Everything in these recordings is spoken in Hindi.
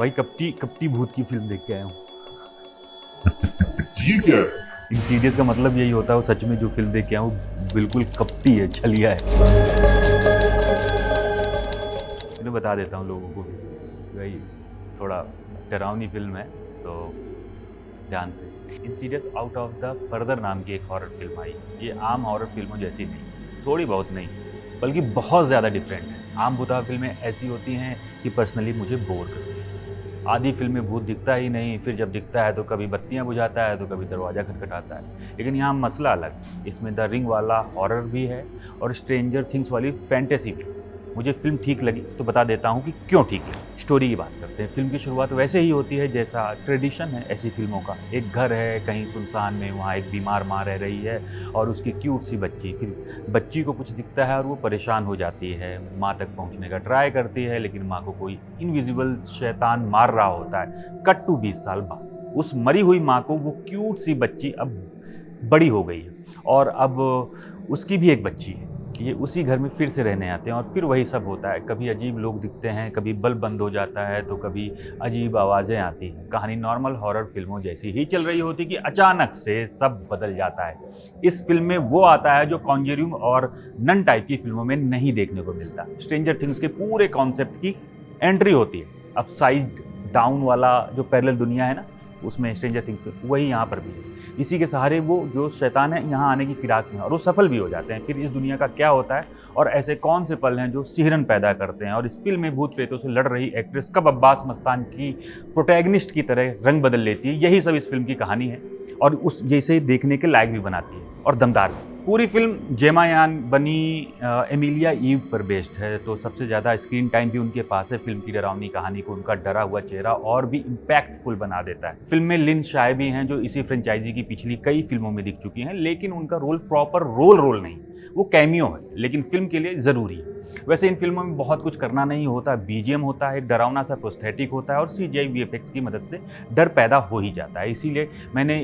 भाई कपटी कपटी भूत की फिल्म देख के आया हूँ। ये क्या है? इंसीडियस का मतलब यही होता है, वो सच में जो फिल्म देख के आया हूँ बिल्कुल कपटी है, छलिया है। मैं बता देता हूँ लोगों को भी, भाई थोड़ा डरावनी फिल्म है तो ध्यान से। Insidious out of the further नाम की एक हॉरर फिल्म आई। ये आम हॉरर फिल्मों जैसी नहीं, थोड़ी बहुत नहीं बल्कि बहुत ज़्यादा डिफरेंट है। आम भूत फिल्में ऐसी होती हैं कि पर्सनली मुझे बोर करती हैं। आधी फिल्म में भूत दिखता ही नहीं, फिर जब दिखता है तो कभी बत्तियां बुझाता है तो कभी दरवाज़ा खटखटाता है। लेकिन यहाँ मसला अलग है, इसमें द रिंग वाला हॉरर भी है और स्ट्रेंजर थिंग्स वाली फैंटेसी भी। मुझे फिल्म ठीक लगी तो बता देता हूँ कि क्यों ठीक लगी। स्टोरी की बात करते हैं। फिल्म की शुरुआत वैसे ही होती है जैसा ट्रेडिशन है ऐसी फिल्मों का। एक घर है कहीं सुनसान में, वहाँ एक बीमार माँ रह रही है और उसकी क्यूट सी बच्ची। फिर बच्ची को कुछ दिखता है और वो परेशान हो जाती है, माँ तक पहुँचने का ट्राई करती है, लेकिन माँ को कोई इनविजिबल शैतान मार रहा होता है। कट टू 20 साल बाद उस मरी हुई माँ को वो क्यूट सी बच्ची अब बड़ी हो गई है और अब उसकी भी एक बच्ची है। ये उसी घर में फिर से रहने आते हैं और फिर वही सब होता है। कभी अजीब लोग दिखते हैं, कभी बल्ब बंद हो जाता है तो कभी अजीब आवाज़ें आती हैं। कहानी नॉर्मल हॉरर फिल्मों जैसी ही चल रही होती कि अचानक से सब बदल जाता है। इस फिल्म में वो आता है जो कॉन्जरिंग और नन टाइप की फिल्मों में नहीं देखने को मिलता। स्ट्रेंजर थिंग्स के पूरे कॉन्सेप्ट की एंट्री होती है। अब साइज्ड डाउन वाला जो पैरेलल दुनिया है ना, उसमें स्ट्रेंजर थिंग्स में वही यहाँ पर भी है। इसी के सहारे वो जो शैतान है यहाँ आने की फिराक में और वो सफल भी हो जाते हैं। फिर इस दुनिया का क्या होता है और ऐसे कौन से पल हैं जो सिहरन पैदा करते हैं। और इस फिल्म में भूत प्रेतों से लड़ रही एक्ट्रेस कब अब्बास मस्तान की प्रोटैगनिस्ट की तरह रंग बदल लेती है, यही सब इस फिल्म की कहानी है और उस जैसे देखने के लायक भी बनाती है और दमदार भी। पूरी फिल्म जेमा यान बनी एमिलिया ईव पर बेस्ड है, तो सबसे ज़्यादा स्क्रीन टाइम भी उनके पास है। फिल्म की डरावनी कहानी को उनका डरा हुआ चेहरा और भी इम्पैक्टफुल बना देता है। फिल्म में लिन शाय भी हैं जो इसी फ्रेंचाइजी की पिछली कई फिल्मों में दिख चुकी हैं, लेकिन उनका रोल प्रॉपर रोल नहीं, वो कैमियो है लेकिन फिल्म के लिए ज़रूरी है। वैसे इन फिल्मों में बहुत कुछ करना नहीं होता, बीजीएम होता है, एक डरावना सा प्रोस्थेटिक होता है और सीजीआई वीएफएक्स की मदद से डर पैदा हो ही जाता है। इसीलिए मैंने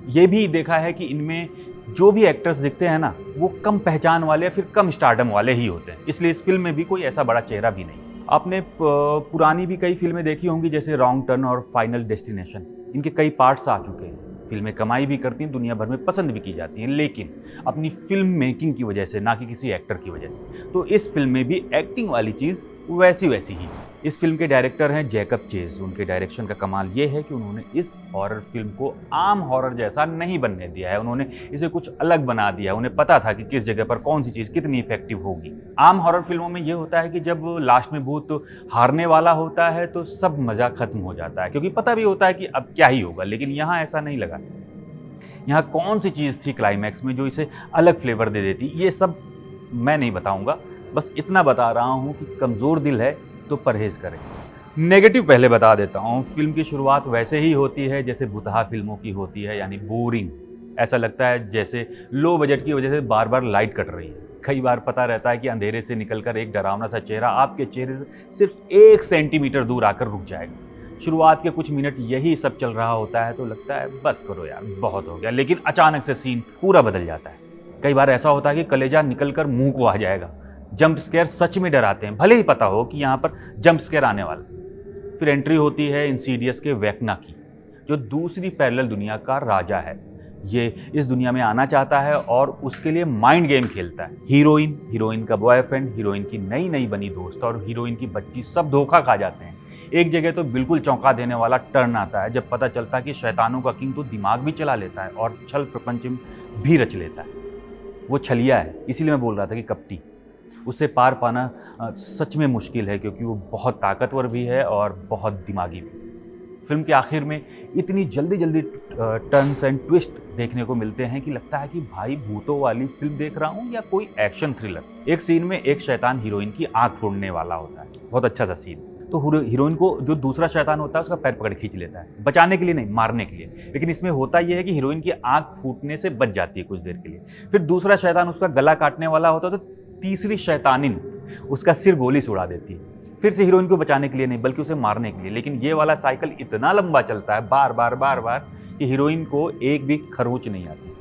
ये भी देखा है कि इनमें जो भी एक्टर्स दिखते हैं ना, वो कम पहचान वाले या फिर कम स्टारडम वाले ही होते हैं, इसलिए इस फिल्म में भी कोई ऐसा बड़ा चेहरा भी नहीं। आपने पुरानी भी कई फिल्में देखी होंगी जैसे रॉन्ग टर्न और फाइनल डेस्टिनेशन। इनके कई पार्ट्स आ चुके हैं, फिल्में कमाई भी करती हैं, दुनिया भर में पसंद भी की जाती हैं, लेकिन अपनी फिल्म मेकिंग की वजह से, ना कि किसी एक्टर की वजह से। तो इस फिल्म में भी एक्टिंग वाली चीज़ वैसी ही। इस फिल्म के डायरेक्टर हैं जैकब चेज। उनके डायरेक्शन का कमाल ये है कि उन्होंने इस हॉरर फिल्म को आम हॉरर जैसा नहीं बनने दिया है, उन्होंने इसे कुछ अलग बना दिया है। उन्हें पता था कि किस जगह पर कौन सी चीज़ कितनी इफेक्टिव होगी। आम हॉरर फिल्मों में ये होता है कि जब लास्ट में भूत हारने वाला होता है तो सब मज़ा खत्म हो जाता है, क्योंकि पता भी होता है कि अब क्या ही होगा। लेकिन यहाँ ऐसा नहीं लगा। यहाँ कौन सी चीज़ थी क्लाइमैक्स में जो इसे अलग फ्लेवर दे देती, ये सब मैं नहीं बताऊंगा। बस इतना बता रहा हूँ कि कमज़ोर दिल है तो परहेज़ करें। नेगेटिव पहले बता देता हूँ। फिल्म की शुरुआत वैसे ही होती है जैसे भुतहा फिल्मों की होती है, यानी बोरिंग। ऐसा लगता है जैसे लो बजट की वजह से बार बार लाइट कट रही है। कई बार पता रहता है कि अंधेरे से निकलकर एक डरावना सा चेहरा आपके चेहरे से सिर्फ 1 सेंटीमीटर दूर आकर रुक जाएगा। शुरुआत के कुछ मिनट यही सब चल रहा होता है तो लगता है बस करो यार, बहुत हो गया। लेकिन अचानक से सीन पूरा बदल जाता है। कई बार ऐसा होता है कि कलेजा निकलकर मुंह को आ जाएगा। जंप स्केयर सच में डराते हैं, भले ही पता हो कि यहाँ पर जंप स्केयर आने वाला। फिर एंट्री होती है इंसीडियस के वेक्ना की, जो दूसरी पैरेलल दुनिया का राजा है। ये इस दुनिया में आना चाहता है और उसके लिए माइंड गेम खेलता है। हीरोइन का बॉयफ्रेंड, हीरोइन की नई बनी दोस्त और हीरोइन की बच्ची सब धोखा खा जाते हैं। एक जगह तो बिल्कुल चौंका देने वाला टर्न आता है जब पता चलता है कि शैतानों का किंग तो दिमाग भी चला लेता है और छल प्रपंच भी रच लेता है। वो छलिया है, इसीलिए मैं बोल रहा था कि कपटी। उससे पार पाना सच में मुश्किल है, क्योंकि वो बहुत ताकतवर भी है और बहुत दिमागी भी। फिल्म के आखिर में इतनी जल्दी टर्न्स एंड ट्विस्ट देखने को मिलते हैं कि लगता है कि भाई भूतों वाली फिल्म देख रहा हूँ या कोई एक्शन थ्रिलर। एक सीन में एक शैतान हीरोइन की आंख फोड़ने वाला होता है, बहुत अच्छा सा सीन। तो हीरोइन को जो दूसरा शैतान होता है उसका पैर पकड़ खींच लेता है, बचाने के लिए नहीं, मारने के लिए। लेकिन इसमें होता यह है कि हीरोइन की आंख फूटने से बच जाती है कुछ देर के लिए। फिर दूसरा शैतान उसका गला काटने वाला होता है तो तीसरी शैतानिन उसका सिर गोली से उड़ा देती है, फिर से हीरोइन को बचाने के लिए नहीं बल्कि उसे मारने के लिए। लेकिन ये वाला साइकिल इतना लंबा चलता है बार बार कि हीरोइन को एक भी खरोंच नहीं आती।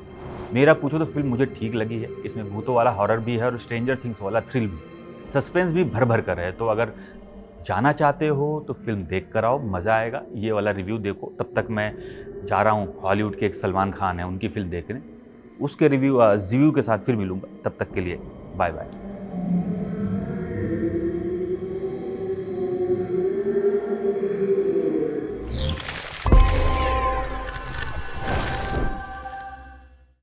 मेरा पूछो तो फिल्म मुझे ठीक लगी है। इसमें भूतों वाला हॉरर भी है और स्ट्रेंजर थिंग्स वाला थ्रिल भी, सस्पेंस भी भर कर है। तो अगर जाना चाहते हो तो फिल्म देख कर आओ, मज़ा आएगा। ये वाला रिव्यू देखो। तब तक मैं जा रहा हूँ हॉलीवुड के एक सलमान खान है, उनकी फिल्म देखने। उसके रिव्यू के साथ फिर मिलूँगा। तब तक के लिए बाय बाय।